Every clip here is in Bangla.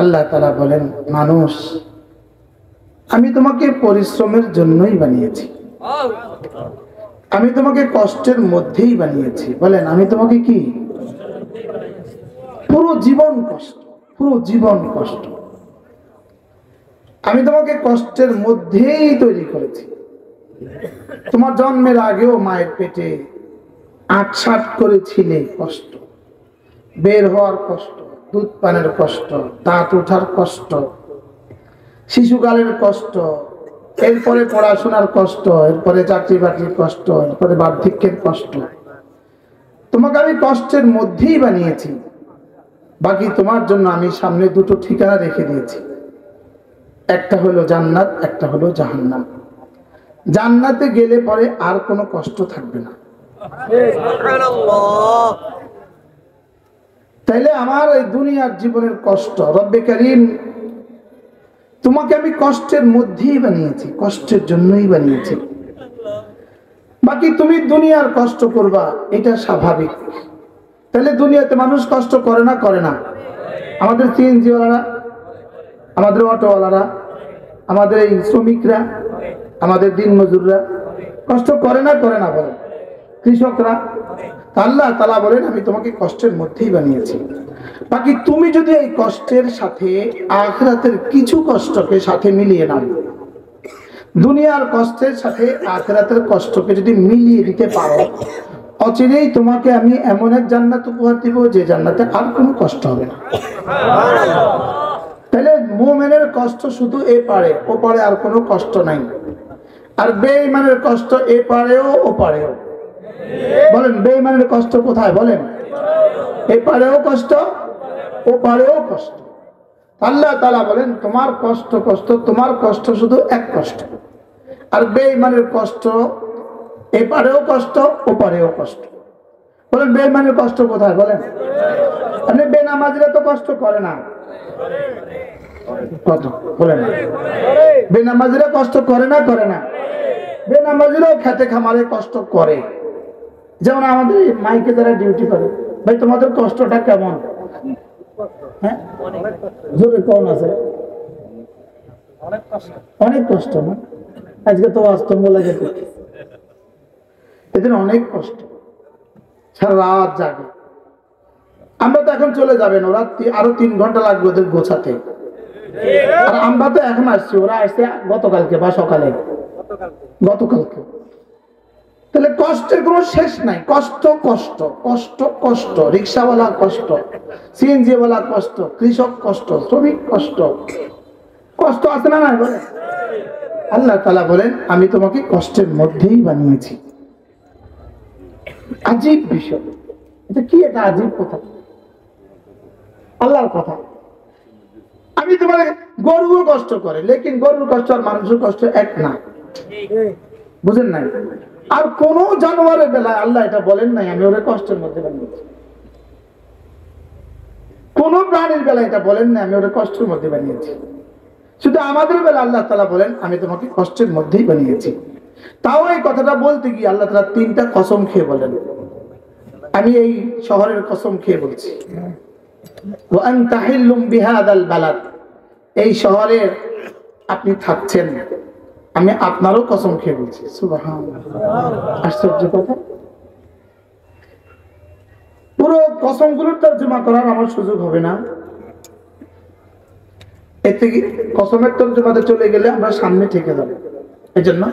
আল্লাহ তাআলা বলেন, মানুষ আমি তোমাকে পরিশ্রমের জন্যই বানিয়েছি, আমি তোমাকে কষ্টের মধ্যেই বানিয়েছি। বলেন, আমি তোমাকে কি পুরো জীবন কষ্ট, পুরো জীবন কষ্ট, আমি তোমাকে কষ্টের মধ্যেই তৈরি করেছি। তোমার জন্মের আগেও মায়ের পেটে আটসাট করেছিলে কষ্ট, বের হওয়ার কষ্ট, দুধ পানের কষ্ট, দাঁত ওঠার কষ্ট, শিশুকালের কষ্ট, এরপরে পড়াশোনার কষ্ট, এরপরে চাকরি বাকরির কষ্ট, এরপরে বার্ধক্যের কষ্ট। তোমাকে আমি কষ্টের মধ্যেই বানিয়েছি। বাকি তোমার জন্য আমি সামনে দুটো ঠিকানা রেখে দিয়েছি, একটা হলো জান্নাত, একটা হলো জাহান্নাম। জান্নাতে গেলে পরে আর কোনো কষ্ট থাকবে না। তাইলে আমার এই দুনিয়ার জীবনের কষ্ট, রব্বে কারীম তোমাকে আমি কষ্টের মধ্যেই বানিয়েছি, কষ্টের জন্যই বানিয়েছি। বাকি তুমি দুনিয়ার কষ্ট করবা, এটা স্বাভাবিক। তাহলে দুনিয়াতে মানুষ কষ্ট করে না? করে না? আমাদের সিএনজিওয়ালারা, আমাদের অটোওয়ালারা, আমাদের এই শ্রমিকরা, আমাদের দিনমজুররা কষ্ট করে না? করে না? বলেন। কৃষকরা। আল্লাহ তাআলা বলেন, আমি তোমাকে কষ্টের মধ্যেই বানিয়েছি। বাকি তুমি যদি এই কষ্টের সাথে আখিরাতের কিছু কষ্টকে সাথে মিলিয়ে নাও, দুনিয়ার কষ্টের সাথে আখিরাতের কষ্টকে যদি মিলিয়ে দিতে পারো, অচিরেই তোমাকে আমি এমন এক জান্নাত উপহার দিব যে জান্নাতে আর কোনো কষ্ট হবে না। তাহলে মুমিনের কষ্ট শুধু এ পারে, ও পারে আর কোনো কষ্ট নাই। আর বেঈমানের কষ্ট এ পারেও ও পারেও। বলেন, বেঈমানের কষ্ট কোথায়? বলেন, এ পারেও কষ্ট, ও পারেও কষ্ট। আল্লাহ তাআলা বলেন, তোমার কষ্ট কষ্ট, তোমার কষ্ট শুধু এক কষ্ট। আর বেঈমানের কষ্ট এ পারেও কষ্ট, ও পারেও কষ্ট। বলেন, বেঈমানের কষ্ট কোথায়? বলেন। মানে বেনামাজিরা তো কষ্ট করে না, কত বলেন? বেনামাজিরা কষ্ট করে না? করে না? বেনামাজিরাও খেতে খামারে কষ্ট করে। যেমন আমাদের মাইকে যারা ডিউটি করে, ভাই তোমাদের কষ্টটা কেমন? হ্যাঁ, জোরে কোন আছে? অনেক কষ্ট না? আজকে তো অস্তম বলে যেত, এদের অনেক কষ্ট, সারা রাত জাগে। আমরা তো এখন চলে যাবেন, ওরা আরো 3 ঘন্টা লাগবে ওদের গোছাতে। আর আমরা তো এখন আসছি, ওরা আসছে গতকালকে বা সকালে, গতকালকে। তাহলে কষ্টের কোনো শেষ নাই। কষ্ট কষ্ট কষ্ট কষ্ট, রিক্সাওয়ালা কষ্ট, সিএনজি ওয়ালা কষ্ট, কৃষক কষ্ট, শ্রমিক কষ্ট, কষ্ট আছে না? নাই বলে। আল্লাহ তাআলা বলেন, আমি তোমাকে কষ্টের মধ্যেই বানিয়েছি। আজীব বিষয় এটা। কি এটা আজীব কথা? আল্লাহর কথা। আমি তোমার, গরুও কষ্ট করে, লেকিন গরুর কষ্ট আর মানুষের কষ্ট এক না, বুঝেন নাই? আর কোন জানোয়ারের বেলায় আল্লাহ এটা বলেন নাই আমি ওরে কষ্টের মধ্যে বানিয়েছি। কোন প্রাণীর বেলায় এটা বলেন নাই আমি ওরে কষ্টের মধ্যে বানিয়েছি। শুধু আমাদের বেলা আল্লাহ তাআলা বলেন, আমি তোমাকে কষ্টের মধ্যেই বানিয়েছি। তাও এই কথাটা বলতে গিয়ে আল্লাহ তাআলা 3টা কসম খেয়ে বলেন। আমি এই শহরের কসম খেয়ে বলছি, ওয়া আনতা হিল্লুম বিহাদাল বালাদ, এই শহরের আপনি থাকছেন, আমি আপনারও কসম খেয়ে বলছি। সুবহানাল্লাহ, আশ্চর্য কথা। পুরো কসমগুলোর তর্জমা করার আমার সুযোগ হবে না, এর থেকে কসমের তর্জমাতে চলে গেলে আমরা সামনে থেকে যাব। এই জন্য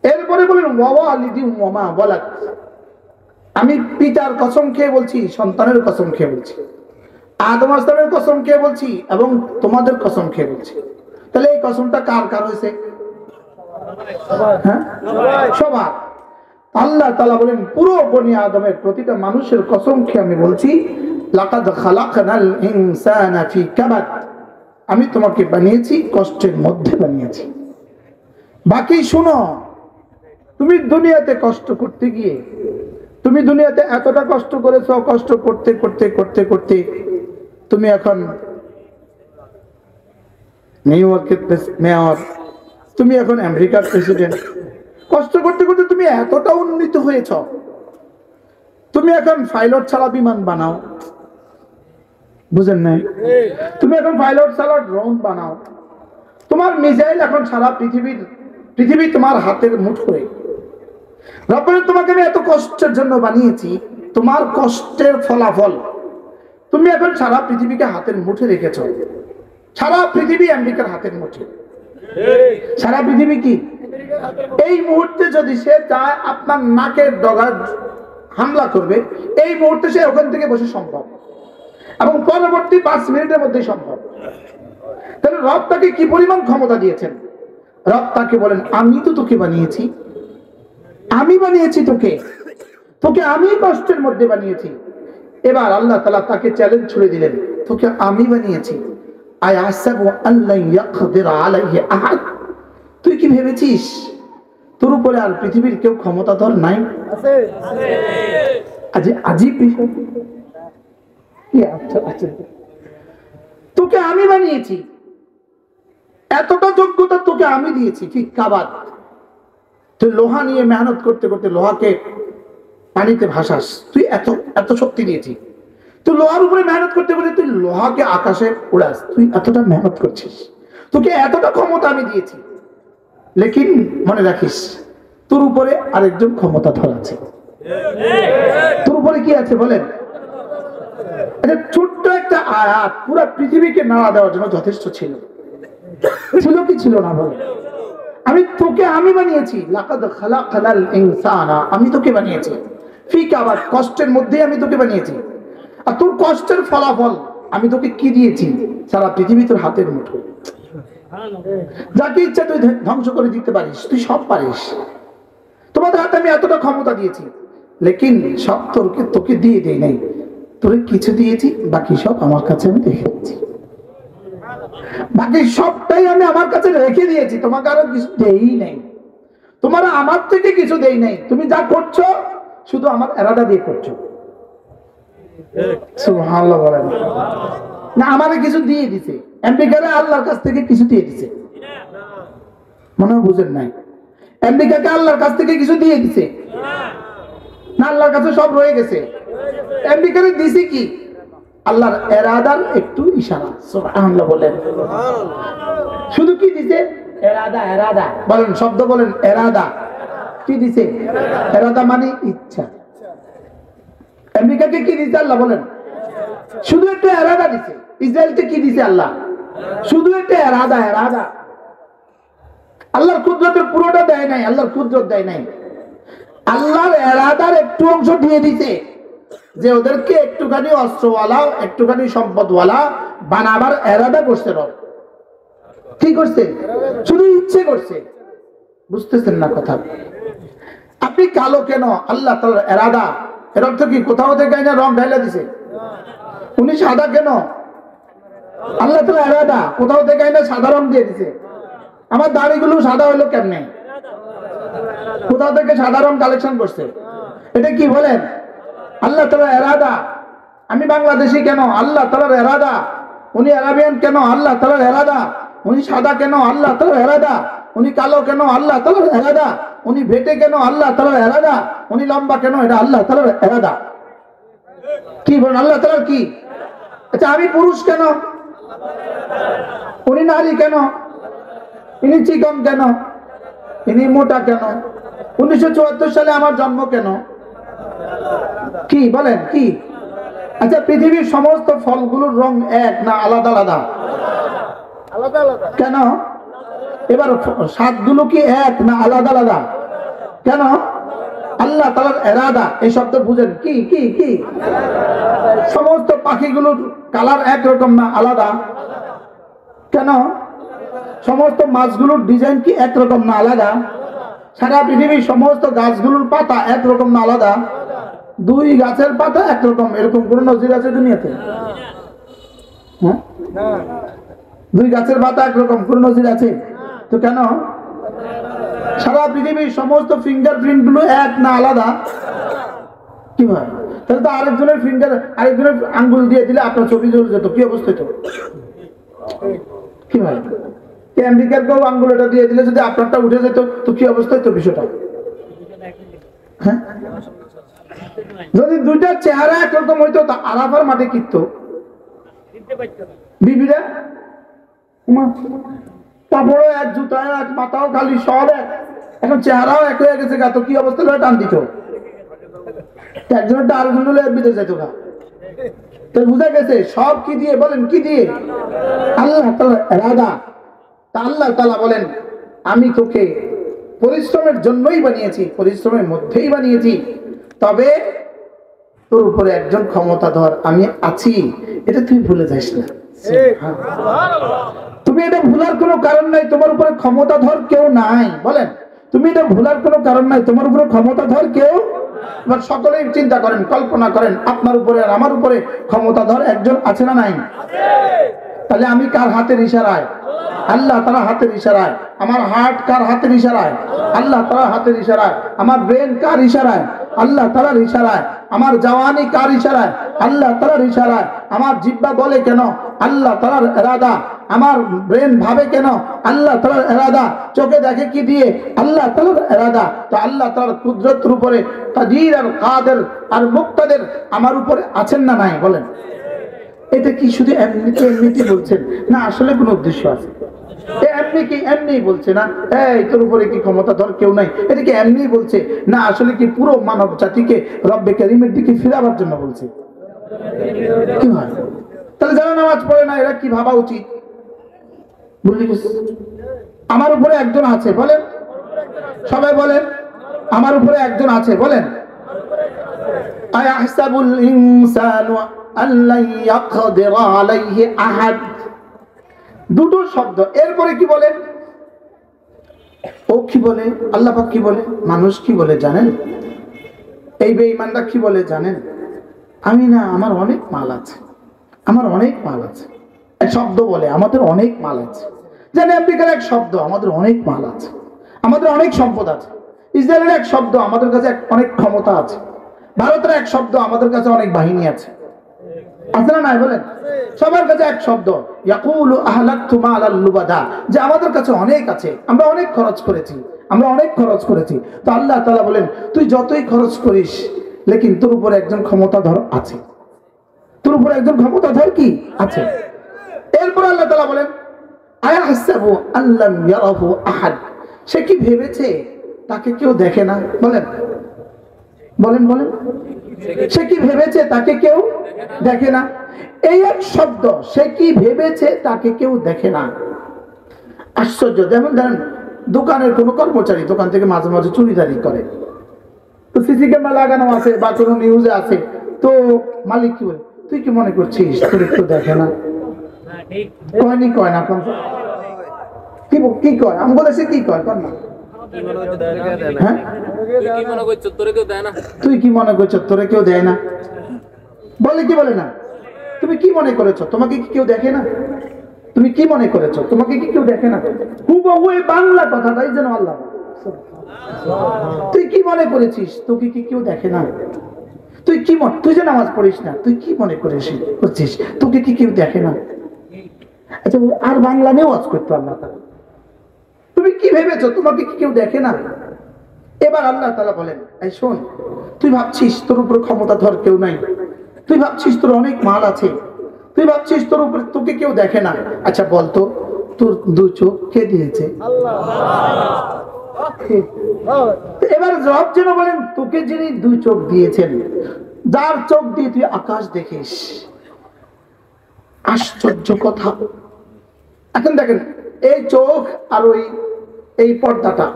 এরপরে বলেন, ওয়া ওয়ালিদি ওয়া মা ওয়ালাদ, আমি পিতার কসম খেয়ে বলছি, সন্তানের কসম খেয়ে বলছি, আদম আলাইহিসসালামের কসম খেয়ে বলছি, এবং তোমাদের কসম খেয়ে বলছি। তাহলে এই কসমটা কার কার হয়েছে? হ্যাঁ, সবার। আল্লাহ তাআলা বলেন, পুরো বনি আদমের প্রতিটা মানুষের কসম খেয়ে আমি বলছি, লাকাদ খালাকনাল ইনসানা ফি কাবাদ, আমি তোমাকে বানিয়েছি কষ্টের মধ্যে বানিয়েছি। বাকি শুনো, তুমি দুনিয়াতে কষ্ট করতে গিয়ে, তুমি দুনিয়াতে এতটা কষ্ট করেছো, কষ্ট করতে করতে করতে করতে তুমি এখন নিউ ইয়র্কের মেয়র, তুমি এখন আমেরিকার প্রেসিডেন্ট। কষ্ট করতে করতে তুমি এতটা উন্নীত হয়েছ, তুমি এখন পাইলট ছাড়া বিমান বানাও, বুঝেন নাই? তুমি এখন পাইলট চালাও, ড্রোন বানাও, তোমার মিসাইল এখন সারা পৃথিবী তোমার হাতের মুঠোয়। রব্বুল তোমাকে আমি এত কষ্টের জন্য বানিয়েছি, তোমার কষ্টের ফলাফল তুমি এখন সারা পৃথিবীকে হাতের মুঠে রেখেছ। সারা পৃথিবী আমেরিকার হাতের মুঠে। সারা পৃথিবী কি এই মুহূর্তে যদি সে চায় আপনার নাকের ডগা হামলা করবে, এই মুহূর্তে সে ওখান থেকে বসে সম্ভব, এবং পরবর্তী 5 মিনিটের মধ্যেই সম্ভব। তাহলে রব তাকে কি পরিমাণ ক্ষমতা দিয়েছেন? রব তাকে বলেন, আমি তো তোকে বানিয়েছি, আমি বানিয়েছি তোকে আমি কষ্টের মধ্যে বানিয়েছি। এবার আল্লাহ তাআলা তাকে চ্যালেঞ্জ ছুড়ে দিলেন, তোকে আমি বানিয়েছি, আয়াসাবু আল্লা ইয়াকদির আলাইহি আহাদ, তুই কি ভেবেছিস তোর উপরে আর পৃথিবীর কেউ ক্ষমতাধর নাই? আছে। আজীব বিষয়। তোকে আমি বানিয়েছি, এতটা যোগ্যতা তোকে আমি দিয়েছি। ঠিক কাবাত, তুই লোহা নিয়ে মেহনত করতে করতে লোহাকে পানিতে ভাসাস, তুই এত শক্তি দিয়েছি। তুই লোহার উপরে মেহনত করতে করতে তুই লোহাকে আকাশে উড়াস, তুই এতটা মেহনত করছিস, তোকে এতটা ক্ষমতা আমি দিয়েছি। লেকিন মনে রাখিস, তোর উপরে আরেকজন ক্ষমতাধর আছে। তোর উপরে কি আছে বলেন? ছোট্ট একটা আয়াত পুরা পৃথিবীকে নাড়া দেওয়ার জন্য যথেষ্ট ছিল। ছিল কি ছিল না বলে? আমি বানিয়েছি, লাকাদ খালাকানাল ইনসানা, আমি তোকে বানিয়েছি। ফি কাবাত, কষ্টের মধ্যে আমি তোকে বানিয়েছি। আর তোর কষ্টের ফলাফল আমি তোকে কি দিয়েছি? সারা পৃথিবী তোর হাতের মুঠোয়। যাকে ইচ্ছা তুই ধ্বংস করে দিতে পারিস, তুই সব পারিস। তোমাদের হাতে আমি এতটা ক্ষমতা দিয়েছি, লেকিন সব তোকে দিয়ে দেই নাই, তোরে কিছু দিয়েছি, বাকি সব আমার কাছে আমি রেখে দিয়েছি। বাকি সবটাই আমি আমার কাছে রেখে দিয়েছি, তোমাকে আরো কিছু দেই নাই, তোমার আমার থেকে কিছু দেই নাই। তুমি যা করছো শুধু আমার এরাদা দিয়ে করছো। সুবহানাল্লাহ বলেন না? আমারে কিছু দিয়ে দিছে, আমেরিকারে আল্লাহর কাছ থেকে কিছু দিয়ে দিছে। মনে হয় বুঝেন নাই? আমেরিকাকে আল্লাহর কাছ থেকে কিছু দিয়ে দিছে না, আল্লাহর কাছে সব রয়ে গেছে। আমেরিকারে দিছে কি? আল্লাহর এরাদার একটু ইশারা। সুবহানাল্লাহ বলেন। শুধু কি দিছে? এরাদা বলেন, শব্দ বলেন, এরাদা। কি দিছে? এরাদা মানে ইচ্ছা। আমেরিকাকে কি দিছে আল্লাহ বলেন? শুধু একটা এরাদা দিছে। ইসরায়েলকে কি দিছে আল্লাহ? শুধু একটা এরাদা। আল্লাহর কুদরতের পুরোটা দেয় নাই, আল্লাহর কুদরত দেয় নাই, আল্লাহর এরাদার একটু অংশ দিয়ে দিছে, যে ওদেরকে একটুখানি অস্ত্রওয়ালা, একটুখানি সম্পদওয়ালা বানাবার এরাদা করছে। রব কি করছে? শুধু ইচ্ছে করছে। বুঝতেছেন না কথা? আপনি কালো কেন? আল্লাহ তাআলার এরাদা। এর অর্থ কি? কোথাও থেকে না রং ঢাইলা দিছে। উনি সাদা কেন? আল্লাহ তাআলার এরাদা। কোথাও থেকে না সাদা রং দিয়ে দিছে। আমার দাড়িগুলো সাদা হলো কেমনে? কোথাও থেকে সাদা রং কালেকশন করছে। এটা কি বলেন? আল্লাহ তাআলার এরাদা। আমি বাংলাদেশি কেন? আল্লাহ তাআলার এরাদা। উনি আরাবিয়ান কেন? আল্লাহ তাআলার এরাদা। উনি সাদা কেন? আল্লাহ তাআলার এরাদা। উনি কালো কেন? আল্লাহ তাআলার এরাদা। উনি ভেটে কেন? আল্লাহ তাআলার এরাদা। উনি লম্বা কেন? এটা আল্লাহ তাআলার এরাদা। কি বলেন? আল্লাহ তাআলার কি? আচ্ছা, আমি পুরুষ কেন? উনি নারী কেন? ইনি চিকন কেন? ইনি মোটা কেন? 1974 সালে আমার জন্ম কেন? কি বলেন? কি? আচ্ছা, পৃথিবীর সমস্ত ফলগুলোর রং এক না আলাদা আলাদা? কেন? এবার স্বাদগুলো কি এক না আলাদা আলাদা? কেন? আল্লাহ তাআলার এরাদা। এই শব্দ বুঝেন? কি কি কি? সমস্ত পাখিগুলোর কালার একরকম না আলাদা? কেন? সমস্ত মাছগুলোর ডিজাইন কি একরকম না আলাদা? সারা পৃথিবীর সমস্ত গাছগুলোর পাতা একরকম না আলাদা? 2 গাছের পাতা একরকম, এরকম কোন নজির আছে দুনিয়াতে? হ্যাঁ, 2 গাছের পাতা একরকম কোন নজির আছে? তো কেন? সারা পৃথিবীর সমস্ত ফিঙ্গারপ্রিন্ট গুলো এক না আলাদা? কি ভাই? তাহলে তো আরেকজনের আরেকজনের আঙ্গুল দিয়ে দিলে আপনার ছবি চলে যেত, কি অবস্থা হতো? কি ভাই? আমেরিকার কেউ আঙ্গুল এটা দিয়ে দিলে যদি আপনারটা উঠে যেত, তো কি অবস্থা হতো বিষয়টা? হ্যাঁ, যদি 2টা চেহারা একরকম হইতো তা আরাফার মাঠে কিনতো, বিবিরা কাপড়ও এক, জুতা এক, মাথাও খালি, সব এক, এখন চেহারাও এক হয়ে গেছে। গা তো কি অবস্থা হলে টান দিত, একজনের আরেকজন হলে বিদেশ যাইতো গা। তো বুঝা গেছে সব কি দিয়ে, বলেন কি দিয়ে? আল্লাহ তাআলা ইরাদা। তা আল্লাহ তাআলা বলেন আমি তোকে পরিশ্রমের জন্যই বানিয়েছি, পরিশ্রমের মধ্যেই বানিয়েছি, তবে তোর উপরে একজন ক্ষমতাধর আমি আছি, এটা তুই ভুলে যাস না। তুমি এটা ভুলার কোনো কারণ নাই, তোমার উপরে ক্ষমতাধর কেউ নাই। বলেন, তুমি এটা ভুলার কোনো কারণ নাই, তোমার উপরে ক্ষমতাধর কেউ। এবার সকলেই চিন্তা করেন, কল্পনা করেন, আপনার উপরে আর আমার উপরে ক্ষমতাধর একজন আছে না নাই? তাহলে আমি কার হাতের ইশারায়? আল্লাহ তাআলা হাতের ইশারায়। আমার হার্ট কার হাতের ইশারায়? আল্লাহ তাআলা হাতের ইশারায়। আমার ব্রেন কার ইশারায়? আল্লাহ তাআলার ইশারায়। আমার জওয়ানি কার ইশারায়? আল্লাহ তাআলার ইশারায়। আমার জিহ্বা বলে কেন? আল্লাহ তাআলার ইরাদা। আমার ব্রেন ভাবে কেন? আল্লাহ তাআলার ইরাদা। চোখে দেখে কি দিয়ে? আল্লাহ তাআলার ইরাদা। তো আল্লাহ তাআলার কুদরতের উপরে কাদির আর কাদের আর মুক্তাদের আমার উপরে আছেন না নাই? বলেন, এটা কি শুধু এমনিতে বলছেন না আসলে কোনো উদ্দেশ্য আছে? এমনি কি এমনি বলছে না এই তোর উপরে কি ক্ষমতাধর কেউ নাই, এটা কি এমনি বলছে না আসলে কি পুরো মানব জাতিকে রব্বে কারীমের দিকে ফিরাবার জন্য বলছে? কি হয় তাহলে যারা নামাজ পড়ে না এরা কি ভাবা উচিত? বুঝলি, আমার উপরে একজন আছে, বলেন সবাই বলেন, আমার উপরে একজন আছে, বলেন। আয়াহসাবুল ইনসানু আল্লা ইয়াকদির আলাইহি আহাদ, দুটো শব্দ। এরপরে কি বলেন? ও কি বলে? আল্লাহ পাক কি বলে? মানুষ কি বলে জানেন? এই বেঈমানরা কি বলে জানেন? আমি না, আমার অনেক মাল আছে, আমার অনেক মাল আছে। এক শব্দ বলে আমাদের অনেক মাল আছে। জানি আমেরিকার এক শব্দ আমাদের অনেক মাল আছে, আমাদের অনেক সম্পদ আছে। ইসরায়েলের এক শব্দ আমাদের কাছে অনেক ক্ষমতা আছে। ভারতের এক শব্দ আমাদের কাছে অনেক বাহিনী আছে। আছে না নাই? বলেন, সবার কাছে এক শব্দ, ইয়াকুলু আহলাকতু মালাল লুবাদা, যে আমাদের কাছে অনেক আছে, আমরা অনেক খরচ করেছি, আমরা অনেক খরচ করেছি। তো আল্লাহ তাআলা বলেন তুই যতই খরচ করিস, লেকিন তোর উপরে একজন ক্ষমতাধর আছে, তোর উপরে একজন ক্ষমতাধর কি আছে। এরপর আল্লাহ তাআলা বলেন আয়াহসাবু আল্লাম ইয়ারাহু আহাদ, সে কি ভেবেছে তাকে কেউ দেখে না? বলেন বলেন বলেন, সে কি ভেবেছে তাকে কেউ দেখে না? এই এক শব্দ, সে কি ভেবেছে তাকে কেউ দেখে না। আশ্চর্য। যেমন ধরেন দোকানের কোনো কর্মচারী দোকান থেকে মাঝে মাঝে চুরিদারি করে, তো সিসি ক্যামেরা লাগানো আছে বা কোনো নিউজে আছে, তো মালিক কি বলে, তুই কি মনে করছিস তোর একটু দেখে না? কয়নি, কয় না, কি কয়? আমি বলেছি কি কয়, কর না। হ্যাঁ, তুই কি মনে করছো তোরে কেউ দেয় না? বলে কি বলে না? তুমি কি মনে করেছো তোমাকে কি কেউ দেখে না? তুমি কি মনে করেছো তোমাকে কি কেউ দেখে না? হুবহু এই বাংলা কথাটাই যেন আল্লাহ, তুই কি মনে করেছিস তোকে কি কেউ দেখে না? তুই কি তুই যে নামাজ পড়িস না, তুই কি মনে করছিস তোকে কি কেউ দেখে না? আচ্ছা, আর বাংলা নিয়েও ওয়াজ করতে আল্লাহ তাআলা, তুমি কি ভেবেছো তোমাকে কি কেউ দেখে না? এবার আল্লাহ তাআলা বলেন এই শোন, তুই ভাবছিস তোর উপর ক্ষমতাধর কেউ নাই, তুই ভাবছিস তোর অনেক মাল আছে, তুই ভাবছিস তোর উপরে তোকে কেউ দেখে না। আচ্ছা বলতো তোর দুই চোখ কে দিয়েছে? এবার জবাব যেন বলেন তোকে যিনি দুই চোখ দিয়েছেন, যার চোখ দিয়ে তুই আকাশ দেখিস। আশ্চর্য কথা। এখন দেখেন এই চোখ আর এই পর্দাটা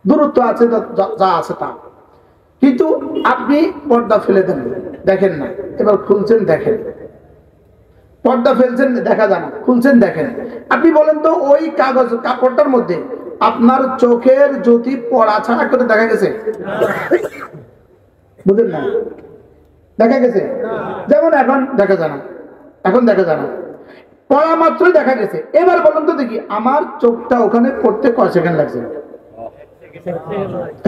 দূরত্ব আছে যা আছে তা, কিন্তু আপনি পর্দা ফেলে দেন, দেখেন না। এবার খুলছেন, দেখেন। পর্দা ফেলছেন, দেখা যায় না, খুলছেন, দেখেন। আপনি বলেন তো ওই কাগজ কাপড়টার মধ্যে আপনার চোখের জ্যোতি পড়া ছাড়া করে দেখা গেছে? বুঝলেন না? দেখা গেছে? যেমন এখন দেখা যায় না, এখন দেখা যায় না, পড়া মাত্রই দেখা গেছে। এবার বলুন তো দেখি আমার চোখটা ওখানে পড়তে কয় সেকেন্ড লাগছে?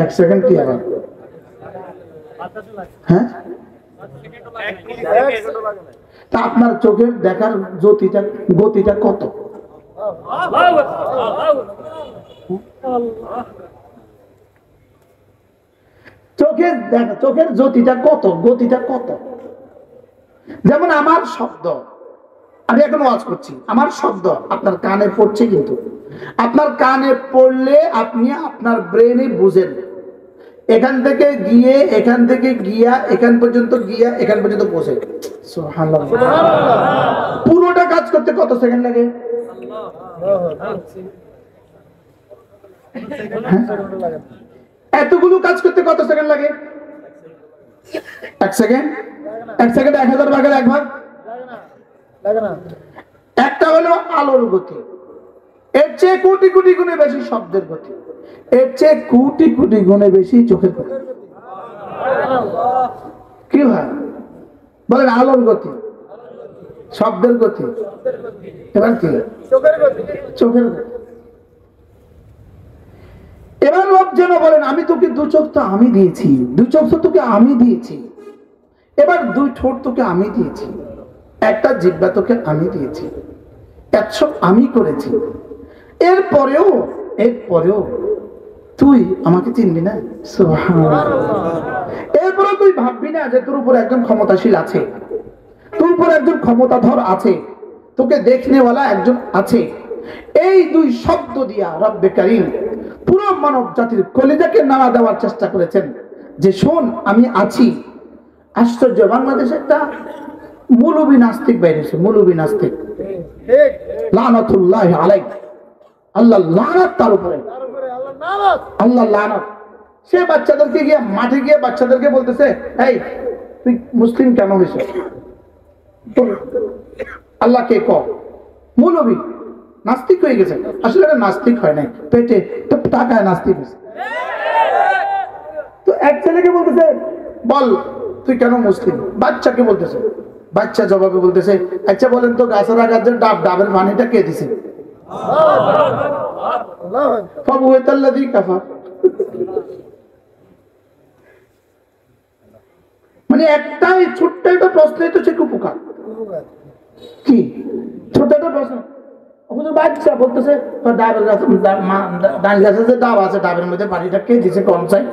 1 সেকেন্ড কি আবার? হ্যাঁ, তা আপনার চোখের দেখার গতিটা কত? চোখের জ্যোতিটা কত, গতিটা কত? যেমন আমার শব্দ, আমি এখন ওয়াজ করছি, আমার শব্দ আপনার কানে পড়ছে, কিন্তু আপনার কানে পড়লে আপনি আপনার ব্রেনে বুঝেন, এখান থেকে গিয়া এখান পর্যন্ত গিয়া এখান পর্যন্ত পৌঁছে। সুবহানাল্লাহ। পুরোটা কাজ করতে কত সেকেন্ড লাগে? এতগুলো কাজ করতে কত সেকেন্ড লাগে? 1 সেকেন্ড। 1 সেকেন্ড 1000 ভাগের 1 ভাগ লাগে না। একটা হলো আলোর গতি, এর চেয়ে কোটি কোটি গুণে বেশি শব্দের গতি, এর চেয়ে কোটি কোটি গুণে বেশি চোখের গতি। কি হয় বলেন? আলোর গতি, শব্দের গতি, এবার কি? চোখের গতি। এবার রব যেন বলেন, আমি তোকে 2 চোখ তো আমি দিয়েছি, 2 চোখ তো তোকে আমি দিয়েছি, এবার 2 ঠোঁট তোকে আমি দিয়েছি, একটা জিহ্বা তোকে আমি দিয়েছি, সব আমি করেছি, এরপরেও তুই আমাকে চিনবি না? এরপরে তুই ভাববি না যে তোর উপর একজন ক্ষমতাশীল আছে, তোর উপর একজন ক্ষমতাধর আছে, তোকে দেখনেওয়ালা একজন আছে। এই 2 শব্দ দিয়া রব্বে কারীম পুরো মানব জাতির কলিজাকে নাড়া দেওয়ার চেষ্টা করেছেন যে শোন আমি আছি। আশ্চর্য, বাংলাদেশে একটা মৌলবী নাস্তিক বাইরেছে, মৌলবী নাস্তিক, লানাতুল্লাহি আলাইহি, আল্লাহ লানাত তার উপরে, আল্লাহ লানাত। সে বাচ্চাদেরকে গিয়ে মাঠে গিয়ে বাচ্চাদেরকে বলতেছে, এই তুই মুসলিম কেন হয়েছে? আল্লাহকে ক। মৌলবী নাস্তিক হয়ে গেছে, আসলে এটা নাস্তিক হয় নাই, পেটে তো টাকায় নাস্তিক হয়েছে। তো এক ছেলেকে বলতেছে বল তুই কেন মুসলিম? বাচ্চাকে বলতেছে, বাচ্চা জবাবে বলতেছে, আচ্ছা বলেন তো গাছের গাছের ডাবের পানিটা কে দিছে? মানে একটাই ছোট্ট একটা প্রশ্নই তো সে উপকার। কি ছোট্ট একটা প্রশ্ন? বাচ্চা বলতেছে ডাবের গাছ, ডাল গাছে যে ডাব আছে, ডাবের মধ্যে পানিটা কে দিছে কম চাই?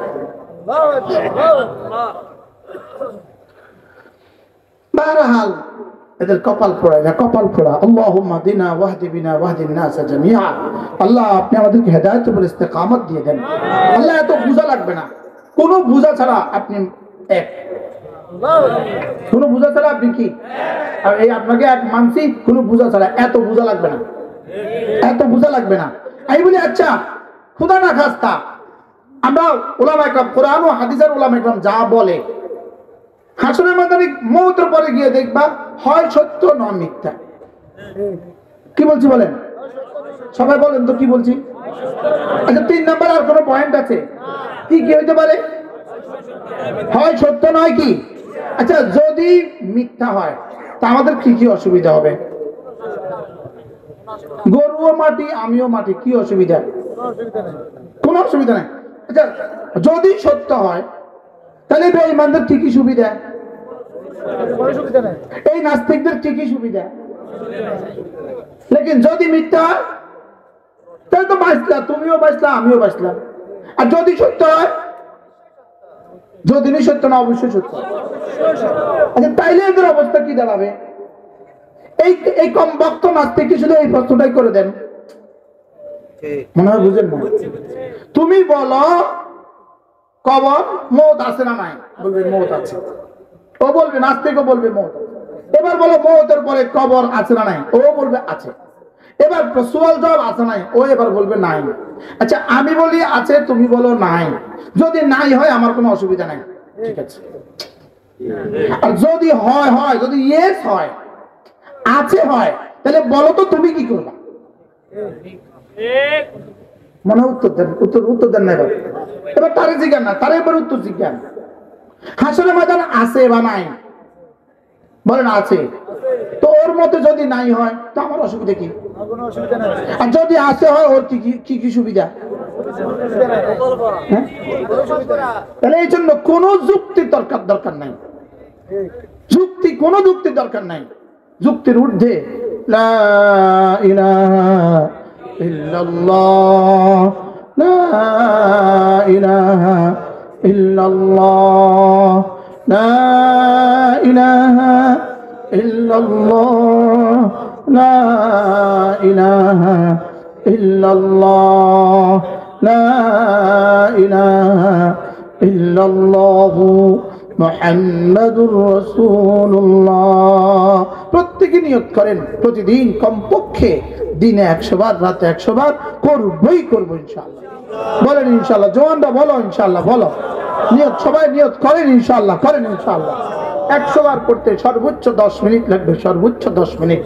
বারহাল এদের কপাল পোড়া, কপাল পোড়া। আল্লাহুম্মা দিনা ওয়াহদি বিনা ওয়াহদিন নাস জামিআ। আল্লাহ আপনি আমাদেরকে হেদায়েত উপর ইস্তেকামত দিয়ে দেন। আল্লাহ এত বুঝা লাগবে না, কোনো বুঝা ছাড়া আপনি এক, কোনো বুঝা ছাড়া আপনি কি, আর এই আপনাকে এক মানসি, কোনো বুঝা ছাড়া, এত বুঝা লাগবে না, এত বুঝা লাগবে না। আমি বলি আচ্ছা খুদা না খাস্তা আমরা ওলামা একরাম, কোরআন ও হাদিসের ওলামা একরাম যা বলে, হাসরের ময়দানে মওতের পরে গিয়ে দেখবা হয় সত্য নয় মিথ্যা। কি বলছি বলেন? সবাই বলেন তো কি বলছি? আচ্ছা 3 নাম্বার আর কোনো পয়েন্ট আছে? কি কি হইতে পারে? হয় সত্য নয় কি? আচ্ছা যদি মিথ্যা হয় তা আমাদের কি কি অসুবিধা হবে? গরুও মাটি আমিও মাটি, কি অসুবিধা? কোনো অসুবিধা নাই। আচ্ছা যদি সত্য হয় তাহলে বেঈমানদের কি কি সুবিধা? এই নাস্তিকদের কি কি সুবিধা? লেকিন যদি মিথ্যা হয় তাহলে তো বাঁচলা, তুমিও বাঁচলা আমিও বাঁচলাম। আর যদি সত্য হয়, যদি সত্য না অবশ্যই সত্য। আচ্ছা তাইলে এদের অবস্থা কি দাঁড়াবে? এই কম বক্ত নাস্তিক শুধু এই প্রশ্নটাই করে দেন, মনে হয় বুঝেন না। তুমি বলো কবর মওত আছে না নাই? বলবে মওত আছে। ও বলবে, নাস্তিকও বলবে মওত আছে। এবার বলো মওতের পরে কবর আছে না নাই? ও বলবে আছে। এবার সোয়াল জবাব আছে নাই? ও এবার বলবে নাই। আচ্ছা আমি বলি আছে, তুমি বলো নাই। যদি নাই হয় আমার কোনো অসুবিধা নাই, ঠিক আছে। আর যদি হয়, যদি ইয়েস হয়, আছে হয়, তাহলে বলো তো তুমি কি করবা? মনে উত্তর দেন, উত্তর দেন না। এবার তারে জিজ্ঞান না, তারে এবার উত্তর জিজ্ঞান। হাসরের ময়দান আছে বা নাই? বলেন আছে। তো ওর মতে যদি নাই হয় তো আমার অসুবিধা কি? আর যদি আছে হয় ওর কি কি সুবিধা? তাহলে এই জন্য কোনো যুক্তির দরকার নাই, কোনো যুক্তির দরকার নাই। যুক্তির ঊর্ধ্বে লা ইলাহা ইল্লাল্লাহ, লা ইলাহা ইল্লাল্লাহ, লা ইলাহা ইল্লাল্লাহ, লা ইলাহা ইল্লাল্লাহ, লা ইলাহা ইল্লাল্লাহ মুহাম্মাদুর রাসূলুল্লাহ। প্রত্যেকে নিয়ত করেন প্রতিদিন কমপক্ষে দিনে 100 বার, রাতে 100 বার করবই করব ইনশাআল্লাহ। বলেন ইনশাআল্লাহ। জওয়ানরা বলো ইনশাআল্লাহ, বলো। নিয়ত, সবাই নিয়ত করেন ইনশাআল্লাহ, করেন ইনশাআল্লাহ। 100 বার করতে সর্বোচ্চ 10 মিনিট লাগবে, সর্বোচ্চ 10 মিনিট,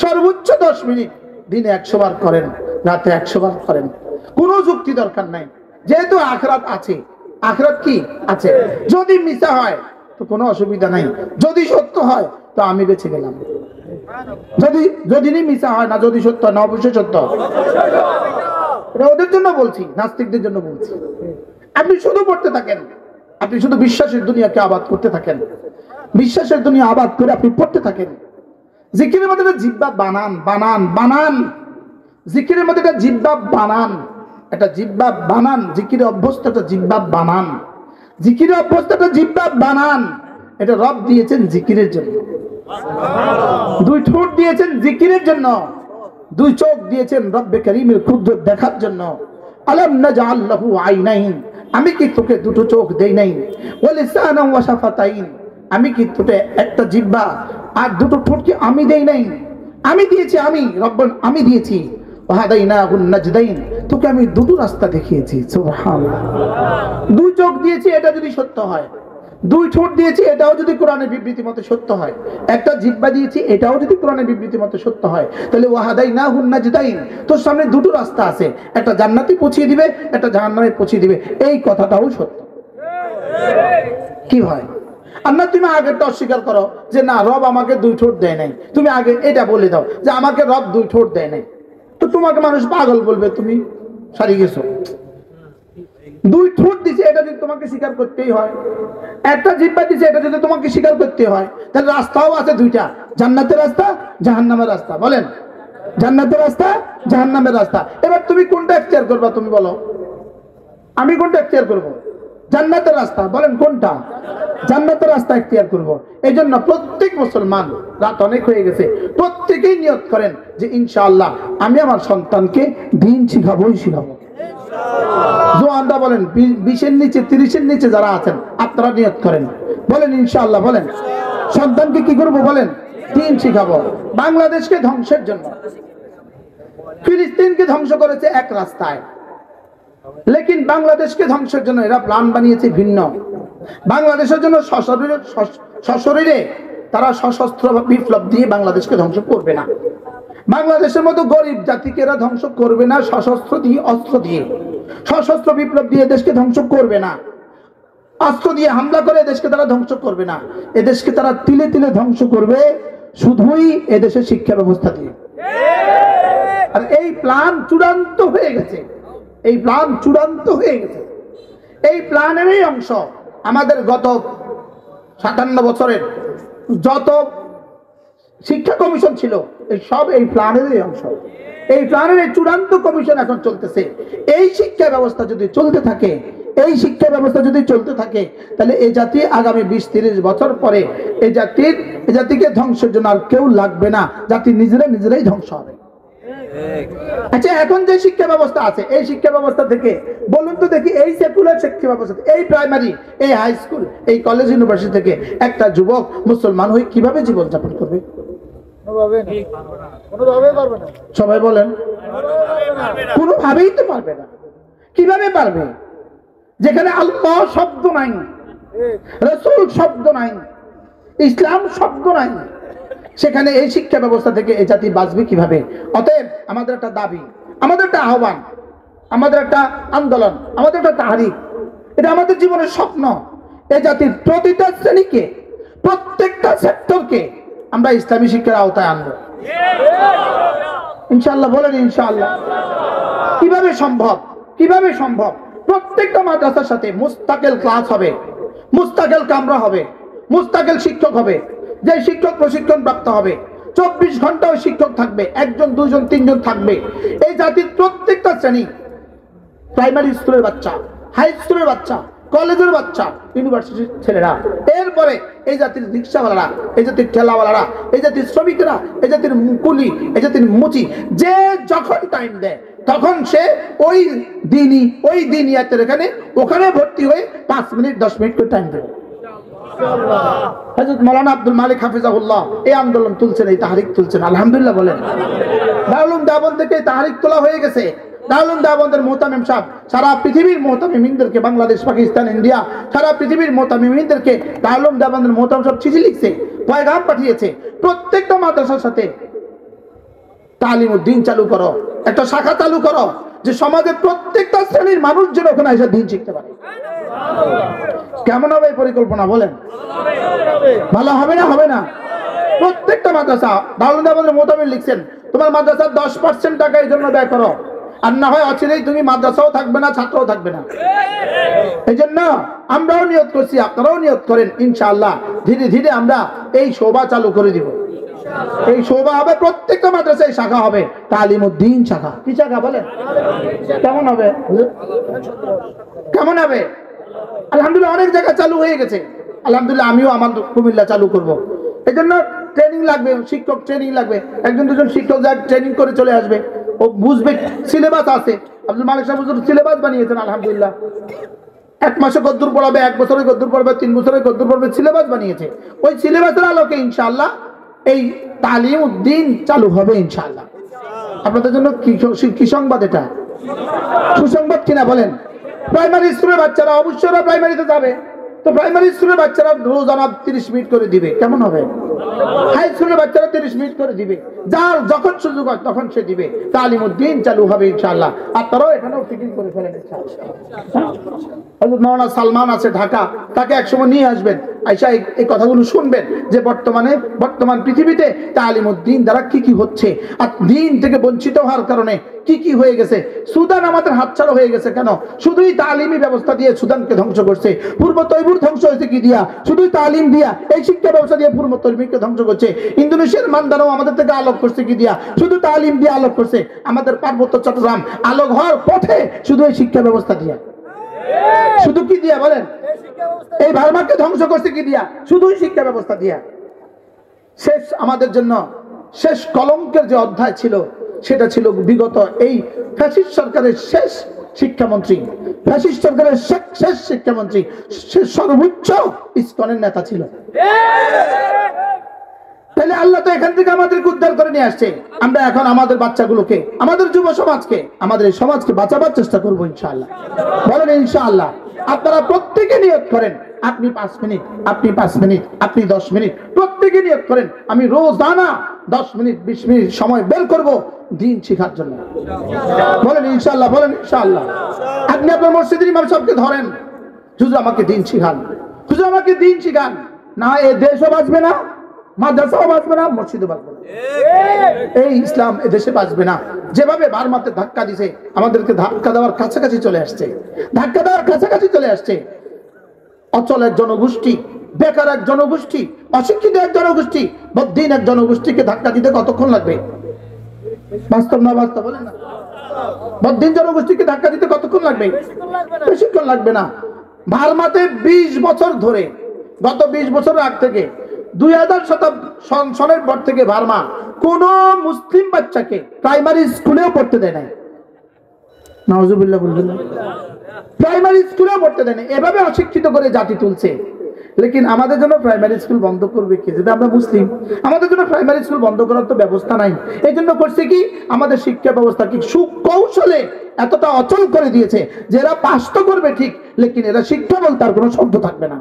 সর্বোচ্চ 10 মিনিট। দিনে 100 বার করেন, রাতে 100 বার করেন। কোনো যুক্তি দরকার নাই, যেহেতু আখিরাত আছে। আখিরাত কি আছে? যদি মিথ্যা হয় তো কোনো অসুবিধা নাই, যদি সত্য হয় তো আমি বেঁচে গেলাম। যদি মিথ্যা হয় না, যদি সত্য হয় না, অবশ্যই সত্য। এটা ওদের জন্য বলছি, নাস্তিকদের জন্য বলছি। আপনি শুধু পড়তে থাকেন, আপনি শুধু বিশ্বাসের দুনিয়াকে আবাদ করতে থাকেন, বিশ্বাসের দুনিয়া আবাদ করে আপনি পড়তে থাকেন। জিকিরের মধ্যে জিহ্বা বানান, বানান, বানান। জিকিরের মধ্যে একটা জিহ্বা বানান, একটা জিহ্বা বানান। জিকিরে অভ্যস্ত একটা জিহ্বা বানান, জিকিরে অভ্যস্ত একটা জিহ্বা বানান। এটা রব দিয়েছেন জিকিরের জন্য। 2 ঠোঁট দিয়েছেন জিকিরের জন্য, 2 চোখ দিয়েছেন রব্বে কারীমের কুদরত দেখার জন্য। আলাম নাজআল লাহু আইনাইন, আমি কি তোকে 2টো চোখ দেই নাই? ওয়া লিসানান ওয়া শাফাতাইন, আমি কি তোকে একটা জিহ্বা আর 2টো ঠোঁট কি আমি দেই নাই? আমি দিয়েছি, আমি রব্বন, আমি দিয়েছি। ওয়া হাদাইনাহুন নাজদাইন, তোকে আমি 2টো রাস্তা দেখিয়েছি। সুবহানাল্লাহ। 2 চোখ দিয়েছি, এটা যদি সত্য হয়, 2 ঠোঁট দিয়েছি, এটাও যদি কোরআনের বিবৃতি মতে সত্য হয়, একটা জিহ্বা দিয়েছি, এটাও যদি কোরআনের বিবৃতি মতে সত্য হয়, তাহলে ওয়াহাদাইনাহুন নাজদাইন, তোর সামনে 2টো রাস্তা আছে, একটা জান্নাতে পৌঁছিয়ে দিবে, একটা জাহান্নামে পৌঁছিয়ে দিবে। এই কথাটাও সত্য। কি হয়? আর না তুমি আগেরটা অস্বীকার করো যে না, রব আমাকে 2 ঠোঁট দেয় নাই। তুমি আগে এটা বলে দাও যে আমাকে রব 2 ঠোঁট দেয় নাই, তো তোমাকে মানুষ পাগল বলবে, তুমি সারি গেছো। 2 ঠোঁট দিছে, এটা যদি তোমাকে স্বীকার করতেই হয়, একটা জিহ্বা দিছে, এটা যদি তোমাকে স্বীকার করতে হয়, তাহলে রাস্তাও আছে 2টা, জান্নাতের রাস্তা, জাহান্নামের রাস্তা। বলেন, জান্নাতের রাস্তা, জাহান্নামের রাস্তা। এবার তুমি কোনটা এখতিয়ার করবা? তুমি বলো, আমি কোনটা এখতিয়ার করব? জান্নাতের রাস্তা। বলেন কোনটা? জান্নাতের রাস্তা এখতিয়ার করব। এই জন্য প্রত্যেক মুসলমান, রাত অনেক হয়ে গেছে, প্রত্যেকেই নিয়ত করেন যে ইনশাআল্লাহ আমি আমার সন্তানকে দিন শিখাবোই শিখাবো। জোয়ানরা বলেন, 20-এর নিচে, 30-এর নিচে যারা আছেন আপনারা নিয়ত করেন, বলেন ইনশাআল্লাহ। বলেন সন্তানকে কি করব? বলেন দিন শিখাবো। বাংলাদেশকে ধ্বংসের জন্য, ফিলিস্তিনকে ধ্বংস করেছে এক রাস্তায়, লেকিন বাংলাদেশকে ধ্বংসের জন্য এরা প্ল্যান বানিয়েছে ভিন্ন। বাংলাদেশের জন্য সশরীরে তারা সশস্ত্র বিপ্লব দিয়ে বাংলাদেশকে ধ্বংস করবে না। বাংলাদেশের মতো গরিব জাতিকে এরা ধ্বংস করবে না সশস্ত্র দিয়ে, অস্ত্র দিয়ে। সশস্ত্র বিপ্লব দিয়ে দেশকে ধ্বংস করবে না, অস্ত্র দিয়ে হামলা করে দেশকে তারা ধ্বংস করবে না। এদেশকে তারা তিলে তিলে ধ্বংস করবে শুধুই এদেশের শিক্ষা ব্যবস্থা দিয়ে। আর এই প্ল্যান চূড়ান্ত হয়ে গেছে, এই প্ল্যান চূড়ান্ত হয়ে গেছে। এই প্ল্যানেরই অংশ আমাদের গত 57 বছরের যত শিক্ষা কমিশন ছিল, এই সব এই প্ল্যানেরই অংশ। এই প্ল্যানের এই চূড়ান্ত কমিশন এখন চলতেছে। এই শিক্ষা ব্যবস্থা যদি চলতে থাকে, এই শিক্ষা ব্যবস্থা যদি চলতে থাকে, তাহলে এই জাতি আগামী 20-30 বছর পরে এই জাতিকে ধ্বংসের জন্য আর কেউ লাগবে না, জাতি নিজেরাই ধ্বংস হবে। আচ্ছা, এখন যে শিক্ষা ব্যবস্থা আছে, এই শিক্ষা ব্যবস্থা থেকে বলুন তো দেখি, এই সেকুলার শিক্ষা ব্যবস্থা, এই প্রাইমারি, এই হাই স্কুল, এই কলেজ, ইউনিভার্সিটি থেকে একটা যুবক মুসলমান হয়ে কিভাবে জীবনযাপন করবে? সবাই বলেন, কোনোভাবেই তো পারবে না। কিভাবে পারবে? যেখানে আল্লাহ শব্দ নাই, রাসূল শব্দ নাই, ইসলাম শব্দ নাই, সেখানে এই শিক্ষা ব্যবস্থা থেকে এই জাতি বাঁচবে কিভাবে? অতএব আমাদের একটা দাবি, আমাদের একটা আহ্বান, আমাদের একটা আন্দোলন, আমাদের একটা তাহরিক, এটা আমাদের জীবনের স্বপ্ন। এই জাতির প্রতিটা শ্রেণীকে, প্রত্যেকটা সেক্টরকে আমরা ইসলামী শিক্ষার আওতায় আনবো ইনশাআল্লাহ। বলেন ইনশাআল্লাহ। কিভাবে সম্ভব? কিভাবে সম্ভব? প্রত্যেকটা মাদ্রাসার সাথে মুস্তাকিল ক্লাস হবে, মুস্তাকিল কামরা হবে, মুস্তাকিল শিক্ষক হবে, যে শিক্ষক প্রশিক্ষণ প্রাপ্ত হবে। 24 ঘন্টা ওই শিক্ষক থাকবে, 1জন 2জন 3জন থাকবে। এই জাতির প্রত্যেকটা শ্রেণী, প্রাইমারি স্কুলের বাচ্চা, হাই স্কুলের বাচ্চা, কলেজের বাচ্চা, ইউনিভার্সিটির ছেলেরা, এরপরে এই জাতির রিক্সাওয়ালারা, এই জাতির ঠেলাওয়ালারা, এই জাতির শ্রমিকরা, এই জাতির কুলি, এই জাতির মুচি, যে যখন টাইম দেয় তখন সে ওই দিনিয়াতের ওখানে ভর্তি হয়ে 5 মিনিট 10 মিনিট করে টাইম দেবে। হযরত মাওলানা আব্দুল মালিক হাফিজাহুল্লাহ এই আন্দোলন তুলছেন, এই তাহরিক তুলছেন, আলহামদুলিল্লাহ বলেন। দারুল উলুম দেওবন্দ থেকে তাহরিক তোলা হয়ে গেছে। দারুল উলুম দেওবন্দের মুহতামিম সাহেব সারা পৃথিবীর মুহতামিমিনদেরকে, বাংলাদেশ, পাকিস্তান, ইন্ডিয়া, সারা পৃথিবীর মুহতামিমিনদেরকে দারুল উলুম দেওবন্দের মুহতামিম সাহেব চিঠি লিখছে, পয়গাম পাঠিয়েছে, প্রত্যেকটা মাদ্রাসার সাথে তালিম উদ্দিন চালু করো, একটা শাখা চালু করো, যে সমাজের প্রত্যেকটা শ্রেণীর মানুষ যেন ওখানে এসে দিন শিখতে পারে। কেমন হবে এই পরিকল্পনা বলেন? ভালো হবে না? হবে না? প্রত্যেকটা মাদ্রাসা, দারুল উলুম দেওবন্দের মুহতামিম লিখছেন, তোমার মাদ্রাসার 10% টাকা এই জন্য ব্যয় করো, আর না হয় অচিরেই তুমি মাদ্রাসাও থাকবে না, ছাত্রও থাকবে না। এই জন্য আমরাও নিয়ত করছি, আপনারাও নিয়ত করেন, ইনশাআল্লাহ ধীরে ধীরে আমরা এই শোভা চালু করে দিব। এই শোভা হবে, প্রত্যেকটা মাদ্রাসায় শাখা হবে, তালিমউদ্দিন শাখা। কি শাখা বলেন? কেমন হবে? কেমন হবে? আলহামদুলিল্লাহ অনেক জায়গা চালু হয়ে গেছে, আলহামদুলিল্লাহ আমিও আমার কুমিল্লা চালু করব। এই জন্য ট্রেনিং লাগবে, শিক্ষক ট্রেনিং লাগবে, একজন দুজন শিক্ষক যা ট্রেনিং করে চলে আসবে, ও বুঝবে, সিলেবাস আছে। আব্দুল মালিক সাহেব হুজুর সিলেবাস বানিয়েছেন, আলহামদুলিল্লাহ 1 মাসে কদ্দুর পড়াবে, 1 বছরে কদ্দুর পড়াবে, 3 বছরে কদ্দুর পড়াবে, সিলেবাস বানিয়েছে। ওই সিলেবাসের আলোকে ইনশাআল্লাহ এই তালিমউদ্দিন চালু হবে ইনশাআল্লাহ। আপনাদের জন্য কি সংবাদ? এটা সুসংবাদ কিনা বলেন? প্রাইমারি স্কুলের বাচ্চারা অবশ্যই প্রাইমারিতে যাবে, তো প্রাইমারি স্কুলের বাচ্চারা রোজানা 30 মিনিট করে দিবে, কেমন হবে? হাই স্কুলের বাচ্চারা 30 মিনিট করে দিবে, যার যখন সুযোগ হয় তখন সে দিবে। তালিমউদ্দিন চালু হবে ইনশাআল্লাহ। আপনারাও এখানেও ফিটিং করে ফেলেন ইনশাআল্লাহ। হযরত মাওলানা সালমান আছে ঢাকা, তাকে একসময় নিয়ে আসবেন, আয়েশা এই কথাগুলো শুনবেন যে বর্তমান পৃথিবীতে তালিমউদ্দিন দ্বারা কি কি হচ্ছে, আর দিন থেকে বঞ্চিত হওয়ার কারণে কি কি হয়ে গেছে। সুদান আমাদের হাতছাড়া হয়ে গেছে কেন? শুধুই তালিমি ব্যবস্থা দিয়ে সুদানকে ধ্বংস করছে। পূর্ব তৈমুর ধ্বংস হয়েছে কি দিয়া? শুধুই তালিম দিয়া, এই শিক্ষা ব্যবস্থা দিয়ে পূর্ব তৈমুরকে ধ্বংস করছে। ইন্দোনেশিয়ার মান্দানাও আমাদের থেকে আলোক করছে কি দিয়া? শুধু তালিম দিয়ে আলোক করছে। আমাদের পার্বত্য চট্টগ্রাম আলোক হওয়ার পথে শুধু এই শিক্ষা ব্যবস্থা দিয়া। শুধু কি দিয়া বলেন? এই ভারমাকে ধ্বংস করছে কি দিয়া? শুধুই শিক্ষা ব্যবস্থা দিয়া। শেষ আমাদের জন্য শেষ কলঙ্কের যে অধ্যায় ছিল, সেটা ছিল বিগত এই ফ্যাসিস্ট সরকারের শেষ শিক্ষামন্ত্রী, ফ্যাসিস্ট সরকারের শেষ শিক্ষামন্ত্রী, সর্বোচ্চ ইসকনের নেতা ছিল। তাহলে আল্লাহ তো এখান থেকে আমাদেরকে উদ্ধার করে নিয়ে আসছে। আমরা এখন আমাদের বাচ্চাগুলোকে, আমাদের যুব সমাজকে, আমাদের এই সমাজকে বাঁচাবার চেষ্টা করবো ইনশাআল্লাহ। বলেন ইনশাআল্লাহ। আপনারা প্রত্যেকে নিয়ত করেন, আপনি 5 মিনিট, আপনি 5 মিনিট, আপনি 10 মিনিট, প্রত্যেকে নিয়ত করেন আমি রোজানা 10 মিনিট 20 মিনিট সময় বের করব দিন শেখার জন্য। বলেন ইনশাআল্লাহ, বলেন ইনশাআল্লাহ। আপনি আপনার মসজিদের ইমাম সাহেবকে ধরেন, হুজুর আমাকে দিন শিখান, হুজুর আমাকে দিন শিখান। না এ দেশও বাঁচবে না, মাদ্রাসাও বাঁচবে না, মসজিদও বাঁচবে না, এই ইসলাম এ দেশে বাঁচবে না। যেভাবে বারমাতে ধাক্কা দিছে, আমাদেরকে ধাক্কা দেওয়ার কাছাকাছি চলে আসছে, ধাক্কা দেওয়ার কাছাকাছি চলে আসছে। অচল এক জনগোষ্ঠী, বেকার এক জনগোষ্ঠী, অশিক্ষিত এক জনগোষ্ঠী, বদ্দিন এক জনগোষ্ঠীকে ধাক্কা দিতে কতক্ষণ লাগবে? বাস্তব না বাস্তব বলেন না? বদ্দিন জনগোষ্ঠীকে ধাক্কা দিতে কতক্ষণ লাগবে? বেশিক্ষণ লাগবে না। বারমাতে 20 বছর ধরে, গত 20 বছরের আগ থেকে 2000 সনের পর থেকে বার্মা কোন মুসলিম বাচ্চাকে প্রাইমারি স্কুলেও পড়তে দেয় নাই। নাউজুবিল্লাহ বলবেন না? প্রাইমারি স্কুলেও পড়তে দেয় না। এভাবে অশিক্ষিত করে জাতি তুলছে। লেকিন আমাদের জন্য প্রাইমারি স্কুল বন্ধ করবে কি? যেটা আমরা মুসলিম, আমাদের জন্য প্রাইমারি স্কুল বন্ধ করার তো ব্যবস্থা নাই। এই জন্য করছে কি, আমাদের শিক্ষা ব্যবস্থা কি সুকৌশলে এতটা অচল করে দিয়েছে যে এরা পাস তো করবে ঠিক, লেকিন এরা শিক্ষা বলতে আর কোনো শব্দ থাকবে না।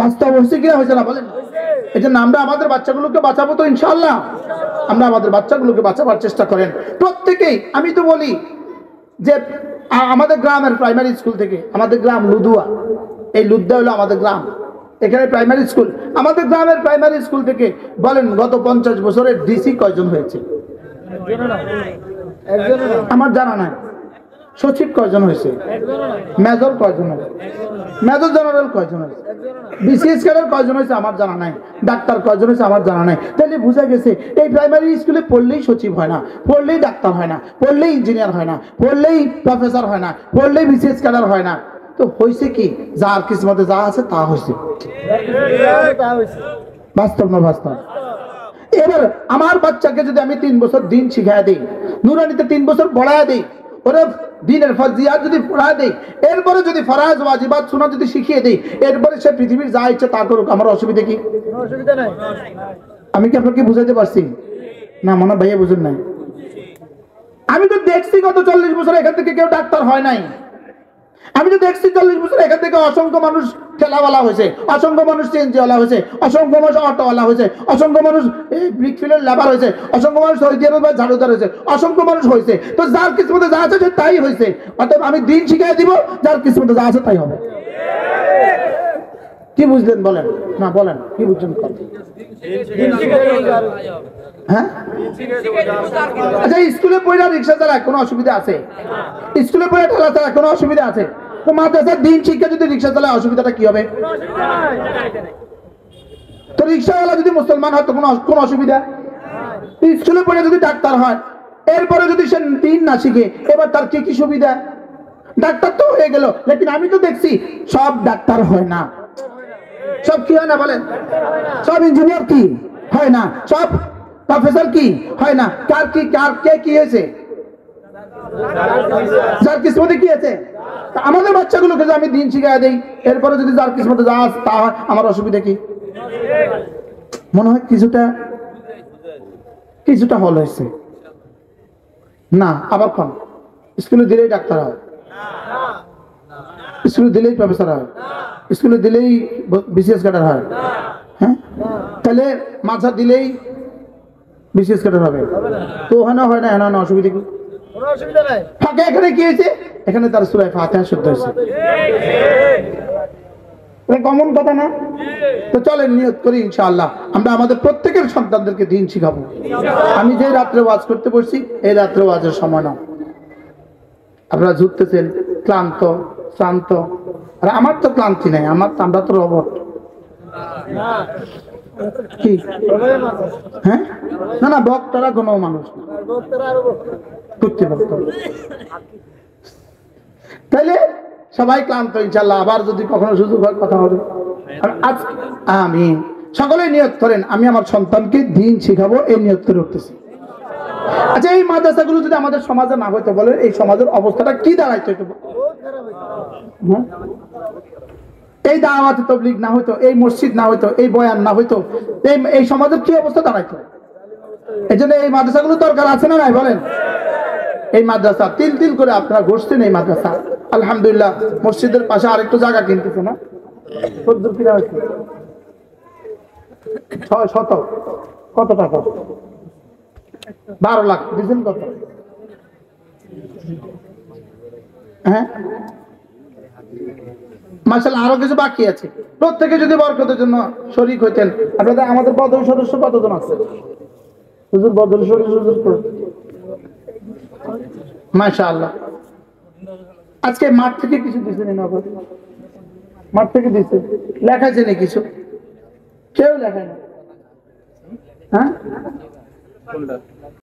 বাস্তব হচ্ছে কিনা? হয়েছে না বলেন? এই জন্য আমরা আমাদের বাচ্চাগুলোকে বাঁচাবো তো ইনশাআল্লাহ। আমরা আমাদের বাচ্চাগুলোকে বাঁচাবার চেষ্টা করেন প্রত্যেকেই। আমি তো বলি যে আমাদের গ্রামের প্রাইমারি স্কুল থেকে, আমাদের গ্রাম লুদুয়া, এই লুদ্দা হলো আমাদের গ্রাম, এখানে প্রাইমারি স্কুল, আমাদের গ্রামের প্রাইমারি স্কুল থেকে বলেন গত 50 বছরের ডিসি কয়জন হয়েছে? আমার জানা নাই। সচিব কয়জন হয়েছে? মেজর কয়জন হয়েছে? মেজর জেনারেল কয়জন হয়েছে? বিসিএস ক্যাডার কয়জন হয়েছে? আমার জানা নাই। ডাক্তার কয়জন হয়েছে? আমার জানা নাই। তাহলে বোঝা গেছে এই প্রাইমারি স্কুলে পড়লেই সচিব হয় না, পড়লেই ডাক্তার হয় না, পড়লেই ইঞ্জিনিয়ার হয় না, পড়লেই প্রফেসর হয় না, পড়লেই বিসিএস ক্যাডার হয় না। তো হয়েছে কি, যার কিসমতে যা আছে তা হয়েছে। বাস্তব না বাস্তব? এবার আমার বাচ্চাকে যদি আমি 3 বছর দিন শিখাই দিই, নুরানিতে 3 বছর পড়ায় দিই, ওরে দিনের ফরজিয়াত যদি পড়ায় দিই, এরপরে যদি ফরজ ওয়াজিবাত সুন্নাত যদি শিখিয়ে দিই, এরপরে সে পৃথিবীর যা ইচ্ছে তা করুক, আমার অসুবিধা কি? অসুবিধা নাই। আমি কি আপনাকে বুঝাইতে পারছি? না মনে ভাইয়া বুঝেন নাই। আমি তো দেখছি গত 40 বছর এখান থেকে কেউ ডাক্তার হয় নাই। আমি তো দেখছি 40 বছর এখান থেকে অসংখ্য মানুষ ঠেলাওয়ালা হয়েছে, অসংখ্য মানুষ চেঞ্জওয়ালা হয়েছে, অসংখ্য মানুষ অটোওয়ালা হয়েছে, অসংখ্য মানুষ ব্রিকফিলের লেবার হয়েছে, অসংখ্য মানুষ সৌদি আরব ঝাড়ুদার হয়েছে, অসংখ্য মানুষ হয়েছে। তো যার কিসমতে যা আছে তাই হয়েছে। অতএব আমি দিন শিখিয়ে দিব, যার কিসমতে যা আছে তাই হবে। কি বুঝলেন বলেন? না বলেন কি বুঝছেন? হ্যাঁ আচ্ছা, স্কুলে পড়া রিক্সা চালায় কোনো অসুবিধা আছে? স্কুলে পড়ে ঠেলা চালায় কোনো অসুবিধা আছে? তো মাদ্রাসার দিন শিক্ষা যদি রিক্সা চালায় অসুবিধাটা কি হবে? তো রিক্সাওয়ালা যদি মুসলমান হয় তো কোনো অসুবিধা? স্কুলে পড়ে যদি ডাক্তার হয়, এরপরে যদি সে দিন না শিখে, এবার তার কি সুবিধা? ডাক্তার তো হয়ে গেল, লেকিন আমি তো দেখছি সব ডাক্তার হয় না। সব কি হয় না বলেন? সব ইঞ্জিনিয়ার কি হয় না, সব প্রফেসর কি হয় না। কার কি হয়েছে? যার কিসমতে কি আছে। আমাদের বাচ্চাগুলোকে যে আমি দিন শিখাই দেই, এরপরে যদি যার কিসমতে যা আছে তা হয়, আমার অসুবিধা কি? মনে হয় কিছুটা হল হয়েছে না। আবার কম স্কুলে দিলেই ডাক্তার হয়, স্কুলে দিলেই প্রফেসর হয়, স্কুলে দিলেই বিসিএস ক্যাডার হয়। হ্যাঁ, তাহলে মাঝা দিলেই বিসিএস ক্যাডার হবে? তো ওখানে হয় না, এখানে অসুবিধা কি? ফাঁকে এখানে কি হয়েছে? এখানে তার সূরা ফাতিহা শুদ্ধ হয়েছে। কমন কথা না? তো চলেন নিয়ত করি ইনশাআল্লাহ আমরা আমাদের প্রত্যেকের সন্তানদেরকে দিন শিখাবো। আমি যে রাত্রে ওয়াজ করতে বসছি, এই রাত্রে ওয়াজের সময় না। আপনারা ঝুঁকতেছেন ক্লান্ত শ্রান্ত, আর আমার তো ক্লান্তি নাই, আমরা তো রোবট। কি হ্যাঁ, না বক্তারা কোনো মানুষ করতে পারত। তাইলে সবাই ক্লান্ত, ইনশাআল্লাহ আবার যদি কখনো সুযোগ হয় কথা হবে। আজ আমি সকলে নিয়ত করেন, আমি আমার সন্তানকে দিন শিখাবো, এই নিয়ত করে উঠতেছি। আচ্ছা, এই মাদ্রাসাগুলো যদি আমাদের সমাজে না হইতো, বলে এই সমাজের অবস্থাটা কি দাঁড়াইতো? এই দাওয়াতে তাবলীগ না হইতো, এই মসজিদ না হইতো, এই বয়ান না হইতো, এই সমাজের কি অবস্থা দাঁড়াইতো? এই জন্য এই মাদ্রাসাগুলো দরকার আছে না নাই বলেন? এই মাদ্রাসা তিল করে আপনারা ঘুরছেন। এই মাদ্রাসা আলহামদুলিল্লাহ মসজিদের পাশে আরেকটু জায়গা কিনতেছে না? 600 কত টাকা? 12 লাখ দিচ্ছেন কত? হ্যাঁ মাশাআল্লাহ, আরো কিছু বাকি আছে। প্রত্যেকে যদি বরকতের জন্য শরীক হইতেন। আপনাদের আমাদের বদল সদস্য কতজন আছে? হুজুর বদল সদস্য মাশাআল্লাহ। আজকে মাঠ থেকে কিছু দিচ্ছেন না? মাঠ থেকে দিচ্ছে, লেখাছে না কিছু? কেউ লেখায় না। হ্যাঁ